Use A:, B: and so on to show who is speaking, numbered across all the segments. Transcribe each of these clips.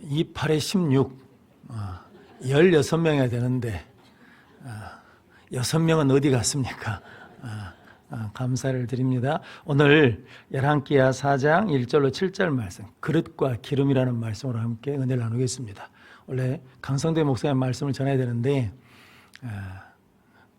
A: 28에 16, 16명이 되는데 6명은 어디 갔습니까? 감사를 드립니다. 오늘 열왕기하 4장 1절로 7절 말씀, 그릇과 기름이라는 말씀으로 함께 은혜를 나누겠습니다. 원래 강성대 목사님 말씀을 전해야 되는데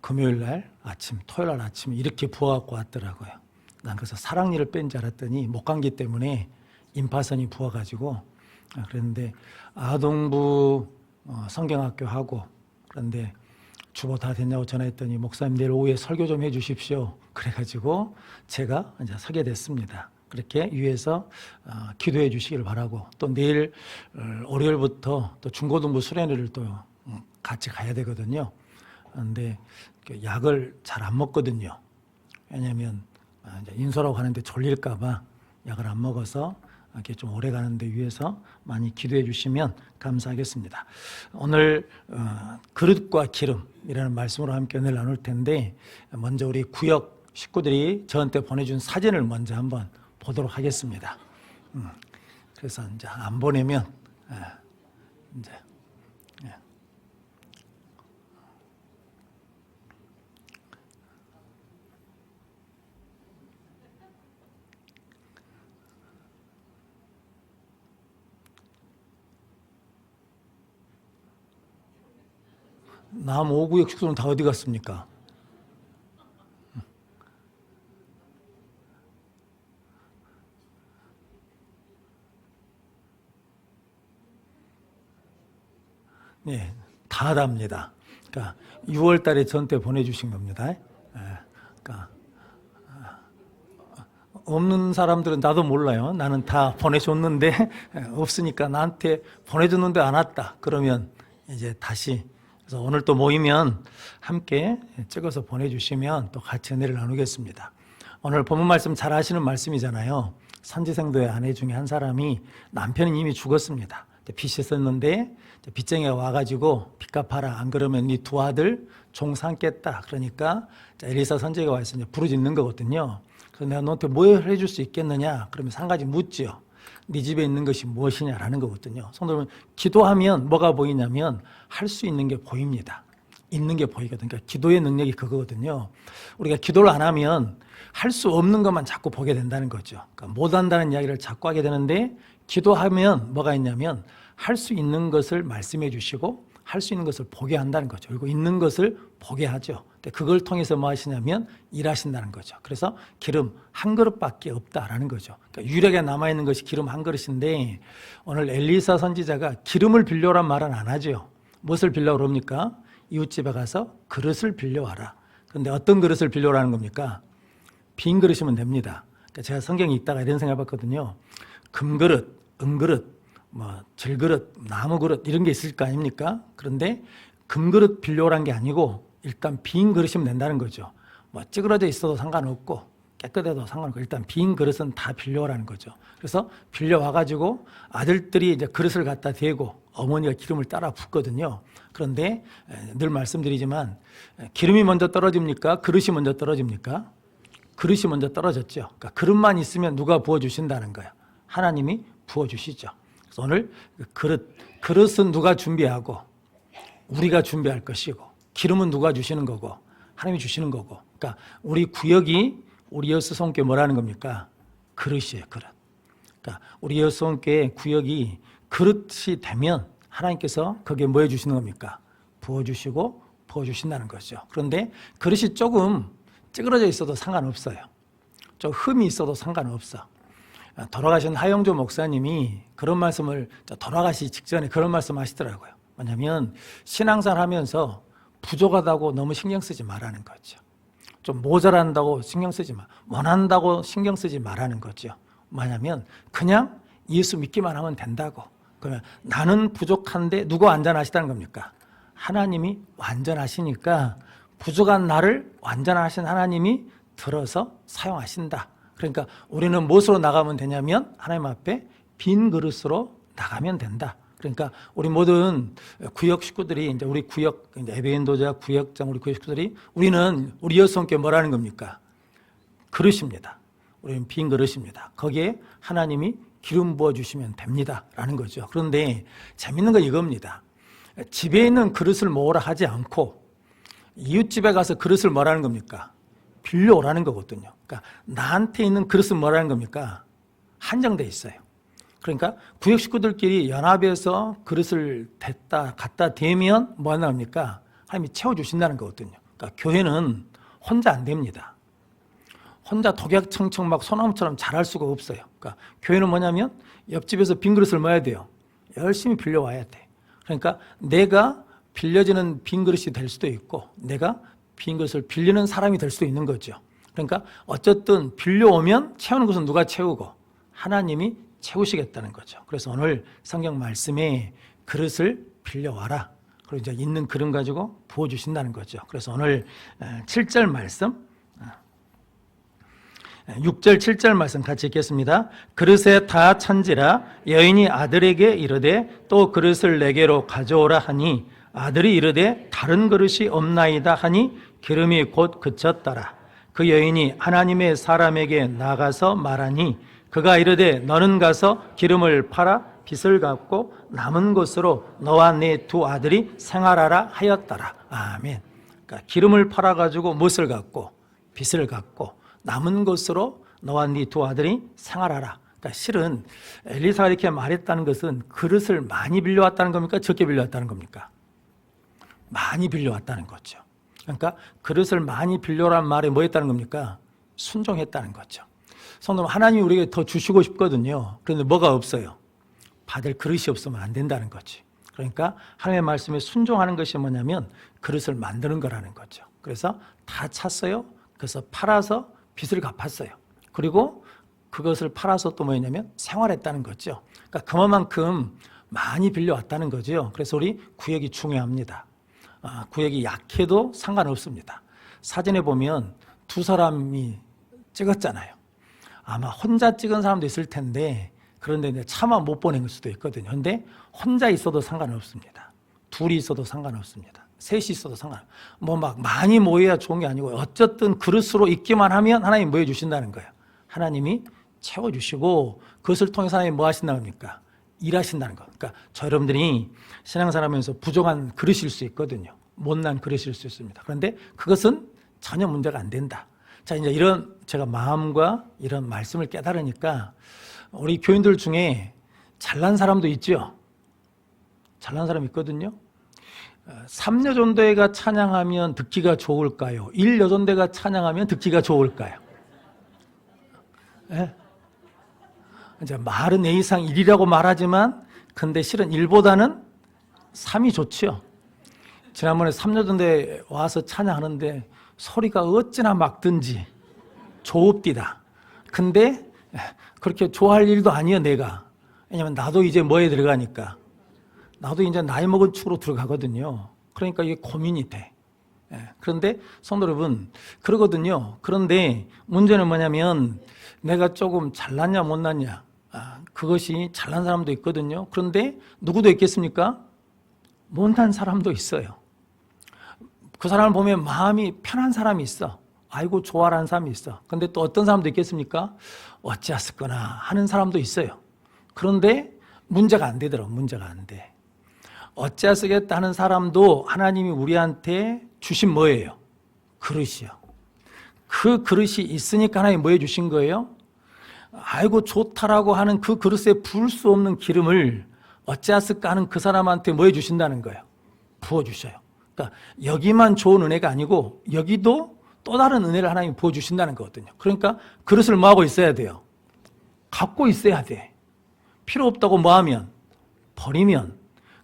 A: 금요일 날 아침, 토요일 날 아침에 이렇게 부어갖고 왔더라고요. 난 그래서 사랑니를 뺀 줄 알았더니 목감기 때문에 임파선이 부어가지고 그랬는데 아동부 성경학교 하고 그런데 주보 다 됐냐고 전화했더니 목사님 내일 오후에 설교 좀 해주십시오. 그래가지고 제가 이제 서게 됐습니다. 그렇게 위에서 기도해 주시기를 바라고 또 내일 월요일부터 또 중고등부 수련회를 또 같이 가야 되거든요. 그런데 약을 잘 안 먹거든요. 왜냐하면 이제 인솔하고 가는데 졸릴까봐 약을 안 먹어서 이렇게 좀 오래 가는데 위해서 많이 기도해 주시면 감사하겠습니다. 오늘 그릇과 기름이라는 말씀으로 함께 은혜를 나눌 텐데 먼저 우리 구역 식구들이 저한테 보내준 사진을 먼저 한번 보도록 하겠습니다. 그래서 이제 안 보내면 이제 남 5구역 식구들은 다 어디 갔습니까? 네, 다 답니다. 그러니까 6월 달에 저한테 보내주신 겁니다. 그러니까 없는 사람들은 나도 몰라요. 나는 다 보내줬는데 없으니까 나한테 보내줬는데 안 왔다. 그러면 이제 다시 그래서 오늘 또 모이면 함께 찍어서 보내주시면 또 같이 은혜를 나누겠습니다. 오늘 본문 말씀 잘 아시는 말씀이잖아요. 선지생도의 아내 중에 한 사람이 남편이 이미 죽었습니다. 빚이 있었는데 빚쟁이가 와가지고 빚 갚아라. 안 그러면 네 두 아들 종 삼겠다. 그러니까 엘리사 선지자가 와서 이제 부르짖는 거거든요. 그래서 내가 너한테 뭘 해줄 수 있겠느냐? 그러면 한 가지 묻지요. 네 집에 있는 것이 무엇이냐라는 거거든요. 성도 여러분, 기도하면 뭐가 보이냐면 할 수 있는 게 보입니다. 있는 게 보이거든요. 그러니까 기도의 능력이 그거거든요. 우리가 기도를 안 하면 할 수 없는 것만 자꾸 보게 된다는 거죠. 그러니까 못 한다는 이야기를 자꾸 하게 되는데 기도하면 뭐가 있냐면 할 수 있는 것을 말씀해 주시고 할 수 있는 것을 보게 한다는 거죠. 그리고 있는 것을 보게 하죠. 그걸 통해서 뭐 하시냐면 일하신다는 거죠. 그래서 기름 한 그릇밖에 없다라는 거죠. 그러니까 유력에 남아있는 것이 기름 한 그릇인데 오늘 엘리사 선지자가 기름을 빌려오란 말은 안 하죠. 무엇을 빌려오라 합니까? 이웃집에 가서 그릇을 빌려와라. 그런데 어떤 그릇을 빌려오라는 겁니까? 빈 그릇이면 됩니다. 그러니까 제가 성경에 읽다가 이런 생각해 봤거든요. 금그릇, 은그릇, 질그릇, 나무그릇 이런 게 있을 거 아닙니까? 그런데 금그릇 빌려오란 게 아니고 일단 빈 그릇이면 된다는 거죠. 찌그러져 있어도 상관없고 깨끗해도 상관없고 일단 빈 그릇은 다 빌려오라는 거죠. 그래서 빌려와가지고 아들들이 이제 그릇을 갖다 대고 어머니가 기름을 따라 붓거든요. 그런데 늘 말씀드리지만 기름이 먼저 떨어집니까? 그릇이 먼저 떨어집니까? 그릇이 먼저 떨어졌죠. 그러니까 그릇만 있으면 누가 부어주신다는 거예요. 하나님이 부어주시죠. 그래서 오늘 그릇은 누가 준비하고 우리가 준비할 것이고 기름은 누가 주시는 거고 하나님이 주시는 거고 그러니까 우리 구역이 우리 여수성교회 뭐라는 겁니까? 그릇이에요. 그릇. 그러니까 우리 여수성교회 구역이 그릇이 되면 하나님께서 거기에 뭐 해주시는 겁니까? 부어주시고 부어주신다는 거죠. 그런데 그릇이 조금 찌그러져 있어도 상관없어요. 좀 흠이 있어도 상관없어. 돌아가신 하영조 목사님이 그런 말씀을 돌아가시기 직전에 그런 말씀 하시더라고요. 뭐냐면 신앙생활 하면서 부족하다고 너무 신경 쓰지 말라는 거죠. 좀 모자란다고 신경 쓰지 마. 원한다고 신경 쓰지 말라는 거죠. 뭐냐면 그냥 예수 믿기만 하면 된다고. 그러면 나는 부족한데 누가 완전하시다는 겁니까? 하나님이 완전하시니까 부족한 나를 완전하신 하나님이 들어서 사용하신다. 그러니까 우리는 무엇으로 나가면 되냐면 하나님 앞에 빈 그릇으로 나가면 된다. 그러니까 우리 모든 구역 식구들이 이제 우리 구역 에베인도자 구역장 우리 구역 식구들이 우리는 우리 여성께 뭐라는 겁니까? 그릇입니다. 우리는 빈 그릇입니다. 거기에 하나님이 기름 부어주시면 됩니다 라는 거죠. 그런데 재밌는 건 이겁니다. 집에 있는 그릇을 모으라 하지 않고 이웃집에 가서 그릇을 뭐라는 겁니까? 빌려오라는 거거든요. 그러니까 나한테 있는 그릇은 뭐라는 겁니까? 한정돼 있어요. 그러니까 구역 식구들끼리 연합해서 그릇을 갖다 대면 뭐 나옵니까? 하나님이 채워주신다는 거거든요. 그러니까 교회는 혼자 안 됩니다. 혼자 독약청청 막 소나무처럼 자랄 수가 없어요. 그러니까 교회는 뭐냐면 옆집에서 빈 그릇을 모아야 돼요. 열심히 빌려와야 돼. 그러니까 내가 빌려지는 빈 그릇이 될 수도 있고 내가 빈 그릇을 빌리는 사람이 될 수도 있는 거죠. 그러니까 어쨌든 빌려오면 채우는 것은 누가 채우고 하나님이 채우시겠다는 거죠. 그래서 오늘 성경 말씀에 그릇을 빌려와라. 그리고 이제 있는 그릇 가지고 부어주신다는 거죠. 그래서 오늘 7절 말씀 6절 7절 말씀 같이 읽겠습니다. 그릇에 다 찬지라 여인이 아들에게 이르되 또 그릇을 내게로 가져오라 하니 아들이 이르되 다른 그릇이 없나이다 하니 기름이 곧 그쳤더라. 그 여인이 하나님의 사람에게 나가서 말하니 그가 이르되 너는 가서 기름을 팔아 빚을 갚고 남은 것으로 너와 네 두 아들이 생활하라 하였더라. 아멘. 그러니까 기름을 팔아 가지고 무엇을 갚고 빚을 갚고 남은 것으로 너와 네 두 아들이 생활하라. 그러니까 실은 엘리사가 이렇게 말했다는 것은 그릇을 많이 빌려왔다는 겁니까? 적게 빌려왔다는 겁니까? 많이 빌려왔다는 거죠. 그러니까 그릇을 많이 빌려란 말에 뭐 했다는 겁니까? 순종했다는 거죠. 성도는 하나님이 우리에게 더 주시고 싶거든요. 그런데 뭐가 없어요? 받을 그릇이 없으면 안 된다는 거지. 그러니까 하나님의 말씀에 순종하는 것이 뭐냐면 그릇을 만드는 거라는 거죠. 그래서 다 찼어요. 그래서 팔아서 빚을 갚았어요. 그리고 그것을 팔아서 또 뭐였냐면 생활했다는 거죠. 그러니까 그만큼 많이 빌려왔다는 거죠. 그래서 우리 구역이 중요합니다. 구역이 약해도 상관없습니다. 사진에 보면 두 사람이 찍었잖아요. 아마 혼자 찍은 사람도 있을 텐데 그런데 이제 차마 못 보낸 걸 수도 있거든요. 그런데 혼자 있어도 상관없습니다. 둘이 있어도 상관없습니다. 셋이 있어도 상관없어요. 뭐 막 많이 모여야 좋은 게 아니고 어쨌든 그릇으로 있기만 하면 하나님이 뭐 해주신다는 거예요. 하나님이 채워주시고 그것을 통해서 하나님이 뭐 하신다는 겁니까? 일하신다는 거. 그러니까 저 여러분들이 신앙생활하면서 부족한 그릇일 수 있거든요. 못난 그릇일 수 있습니다. 그런데 그것은 전혀 문제가 안 된다. 자, 이제 이런 제가 마음과 이런 말씀을 깨달으니까 우리 교인들 중에 잘난 사람도 있죠. 잘난 사람 있거든요. 3여전대가 찬양하면 듣기가 좋을까요? 1여전대가 찬양하면 듣기가 좋을까요? 네? 이제 말은 A 이상 1이라고 말하지만 근데 실은 1보다는 3이 좋죠. 지난번에 3여전대 와서 찬양하는데 소리가 어찌나 막든지 좋읍디다. 근데 그렇게 좋아할 일도 아니야 내가. 왜냐면 나도 이제 뭐에 들어가니까. 나도 이제 나이 먹은 축으로 들어가거든요. 그러니까 이게 고민이 돼. 그런데 성도 여러분 그러거든요. 그런데 문제는 뭐냐면 내가 조금 잘났냐 못났냐 그것이 잘난 사람도 있거든요. 그런데 누구도 있겠습니까? 못난 사람도 있어요. 그 사람을 보면 마음이 편한 사람이 있어. 아이고 좋아라는 사람이 있어. 그런데 또 어떤 사람도 있겠습니까? 어찌했을거나 하는 사람도 있어요. 그런데 문제가 안 되더라고. 문제가 안 돼. 어찌하시겠다 하는 사람도 하나님이 우리한테 주신 뭐예요? 그릇이요. 그 그릇이 있으니까 하나님이 뭐 해주신 거예요? 아이고 좋다라고 하는 그 그릇에 부을 수 없는 기름을 어찌하실까 하는 그 사람한테 뭐 해주신다는 거예요? 부어주셔요. 그러니까 여기만 좋은 은혜가 아니고 여기도 또 다른 은혜를 하나님이 부어주신다는 거거든요. 그러니까 그릇을 뭐 하고 있어야 돼요? 갖고 있어야 돼. 필요 없다고 뭐 하면? 버리면.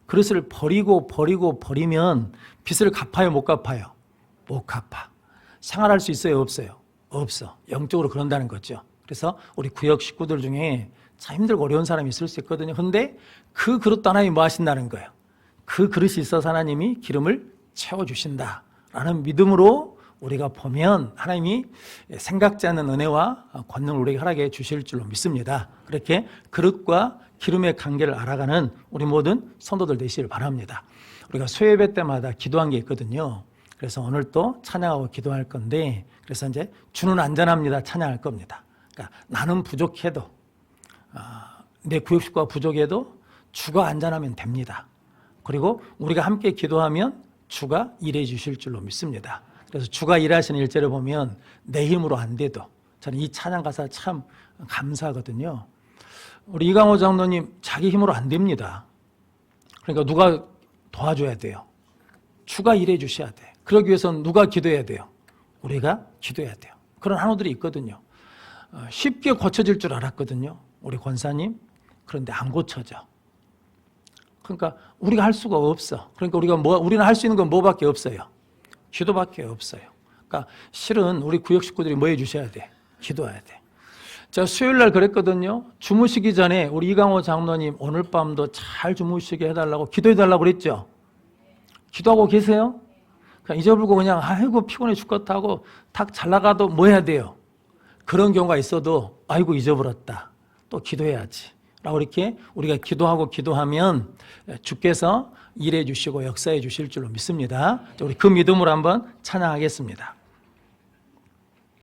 A: 그릇을 버리면 빚을 갚아요 못 갚아요? 못 갚아. 생활할 수 있어요 없어요? 없어. 영적으로 그런다는 거죠. 그래서 우리 구역 식구들 중에 참 힘들고 어려운 사람이 있을 수 있거든요. 그런데 그 그릇도 하나님이 뭐 하신다는 거예요? 그 그릇이 있어서 하나님이 기름을 채워주신다라는 믿음으로 우리가 보면 하나님이 생각지 않는 은혜와 권능을 우리에게 허락해 주실 줄로 믿습니다. 그렇게 그릇과 기름의 관계를 알아가는 우리 모든 성도들 되시길 바랍니다. 우리가 수요예배 때마다 기도한 게 있거든요. 그래서 오늘 또 찬양하고 기도할 건데 그래서 이제 주는 안전합니다 찬양할 겁니다. 그러니까 나는 부족해도 내 구역 식구가 부족해도 주가 안전하면 됩니다. 그리고 우리가 함께 기도하면 주가 일해 주실 줄로 믿습니다. 그래서 주가 일하시는 일절을 보면 내 힘으로 안 돼도 저는 이 찬양 가사 참 감사하거든요. 우리 이강호 장로님 자기 힘으로 안 됩니다. 그러니까 누가 도와줘야 돼요. 주가 일해 주셔야 돼. 그러기 위해서는 누가 기도해야 돼요? 우리가 기도해야 돼요. 그런 한우들이 있거든요. 쉽게 고쳐질 줄 알았거든요. 우리 권사님. 그런데 안 고쳐져. 그러니까 우리가 할 수가 없어. 그러니까 우리는 할 수 있는 건 뭐밖에 없어요? 기도밖에 없어요. 그러니까 실은 우리 구역 식구들이 뭐 해주셔야 돼? 기도해야 돼. 제가 수요일 날 그랬거든요. 주무시기 전에 우리 이강호 장로님 오늘 밤도 잘 주무시게 해달라고 기도해달라고 그랬죠. 기도하고 계세요? 그냥 잊어버리고 그냥 아이고 피곤해 죽겠다 하고 탁 잘 나가도 뭐 해야 돼요? 그런 경우가 있어도 아이고 잊어버렸다. 또 기도해야지. 라고 이렇게 우리가 기도하면 주께서 일해 주시고 역사해 주실 줄로 믿습니다. 우리 그 믿음으로 한번 찬양하겠습니다.